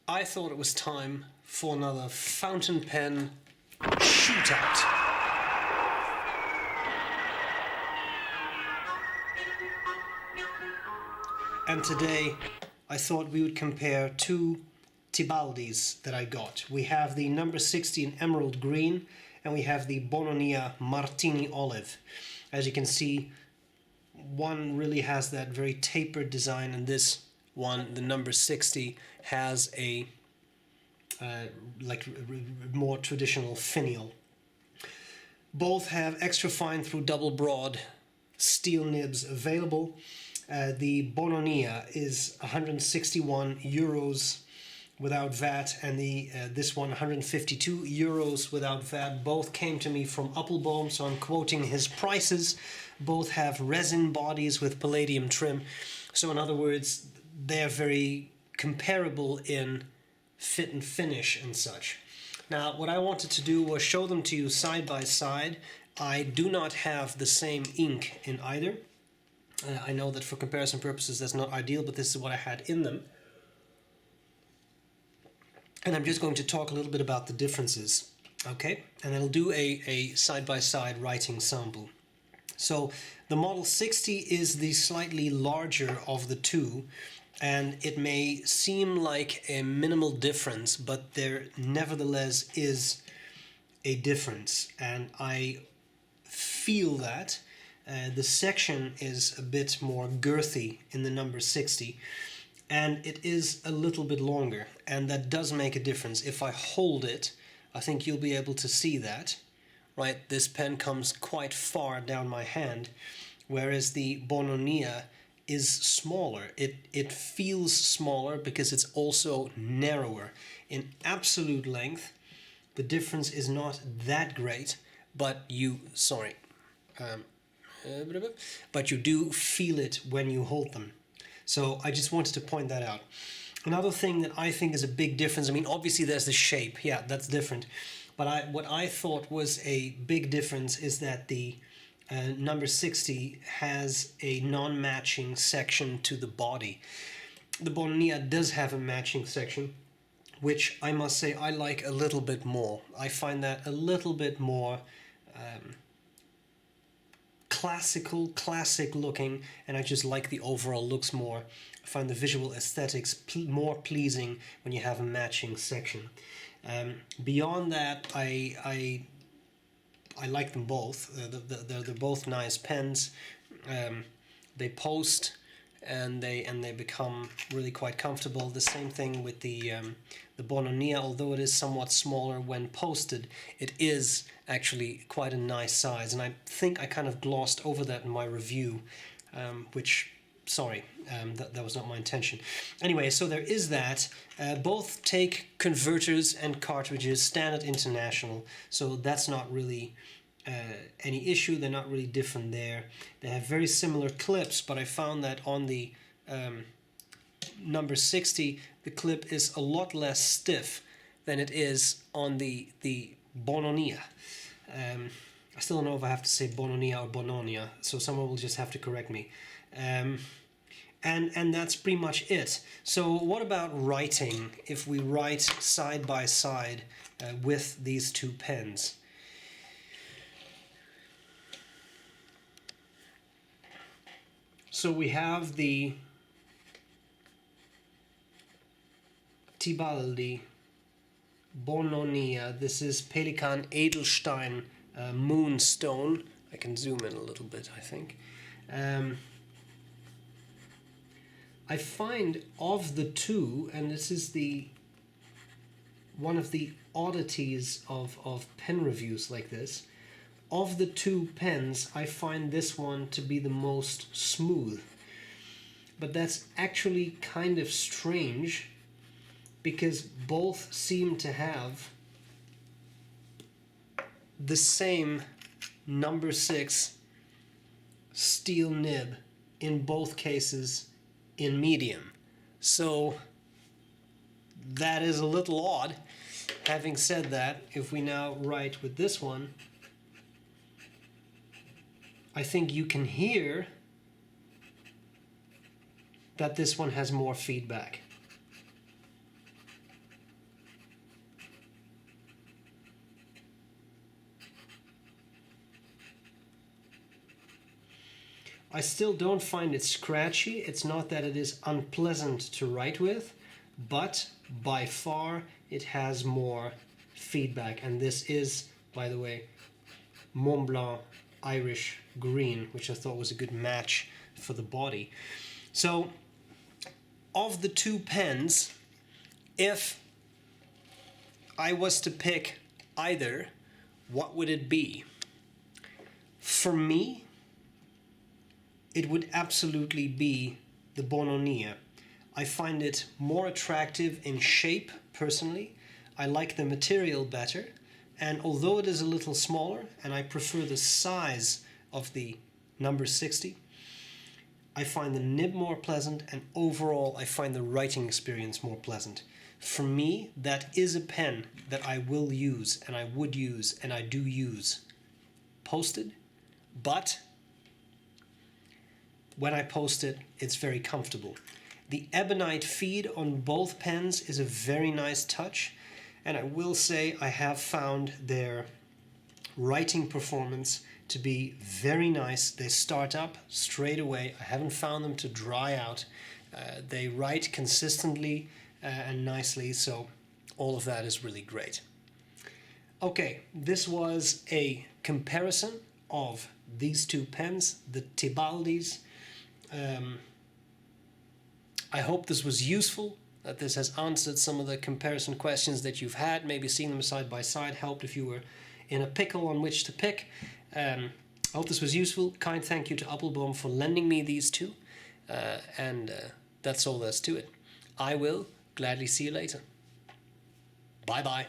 I thought it was time for another fountain pen shootout. And today I thought we would compare two Tibaldis that I got. We have the number 60 in emerald green and we have the Bononia Martini olive. As you can see, one really has that very tapered design, and this one, the number 60, has a more traditional finial. Both have extra fine through double broad steel nibs available. The Bononia is 161 euros without VAT, and this one 152 euros without VAT. Both came to me from Appelboom, so I'm quoting his prices. Both have resin bodies with palladium trim, so in other words, they're very comparable in fit and finish and such. Now, what I wanted to do was show them to you side by side. I do not have the same ink in either. I know that for comparison purposes that's not ideal, but this is what I had in them. And I'm just going to talk a little bit about the differences, okay? And then I'll do a side-by-side writing sample. So the Model 60 is the slightly larger of the two, and it may seem like a minimal difference, but there nevertheless is a difference, and I feel that the section is a bit more girthy in the number 60, and it is a little bit longer, and that does make a difference. If I hold it, I think you'll be able to see that, right? This pen comes quite far down my hand, whereas the Bononia is smaller. It feels smaller because it's also narrower. In absolute length, the difference is not that great, but you do feel it when you hold them. So I just wanted to point that out. Another thing that I think is a big difference, I mean, obviously there's the shape, yeah, that's different. But what I thought was a big difference is that the number 60 has a non-matching section to the body. The Bononia does have a matching section, which I must say I like a little bit more. I find that a little bit more classic looking, and I just like the overall looks more. I find the visual aesthetics more pleasing when you have a matching section. Beyond that, I like them both. They're both nice pens. They post and they become really quite comfortable. The same thing with the Bononia, although it is somewhat smaller when posted, it is actually quite a nice size, and I think I kind of glossed over that in my review, which, sorry, that was not my intention. Anyway, so there is that. Both take converters and cartridges, standard international, so that's not really any issue. They're not really different there. They have very similar clips, but I found that on the number 60, the clip is a lot less stiff than it is on the Bononia. I still don't know if I have to say Bononia or Bononia, so someone will just have to correct me. And that's pretty much it. So what about writing, if we write side by side with these two pens? So we have the Tibaldi Bononia. This is Pelikan Edelstein Moonstone. I can zoom in a little bit, I think. I find of the two, and this is one of the oddities of pen reviews like this, of the two pens, I find this one to be the most smooth. But that's actually kind of strange, because both seem to have the same number 6 steel nib in both cases in medium. So that is a little odd. Having said that, if we now write with this one, I think you can hear that this one has more feedback. I still don't find it scratchy. It's not that it is unpleasant to write with, but by far it has more feedback. And this is, by the way, Mont Blanc Irish Green, which I thought was a good match for the body. So, of the two pens, if I was to pick either, what would it be? For me, it would absolutely be the Bononia. I find it more attractive in shape, personally. I like the material better, and although it is a little smaller, and I prefer the size of the number 60, I find the nib more pleasant, and overall I find the writing experience more pleasant. For me, that is a pen that I will use, and I would use, and I do use posted, but when I post it, it's very comfortable. The ebonite feed on both pens is a very nice touch, and I will say I have found their writing performance to be very nice. They start up straight away. I haven't found them to dry out. They write consistently and nicely, so all of that is really great. Okay, this was a comparison of these two pens, the Tibaldis. I hope this was useful, that this has answered some of the comparison questions that you've had. Maybe seeing them side by side helped if you were in a pickle on which to pick. I hope this was useful. Kind thank you to Appelboom for lending me these two. And that's all there's to it. I will gladly see you later. Bye bye.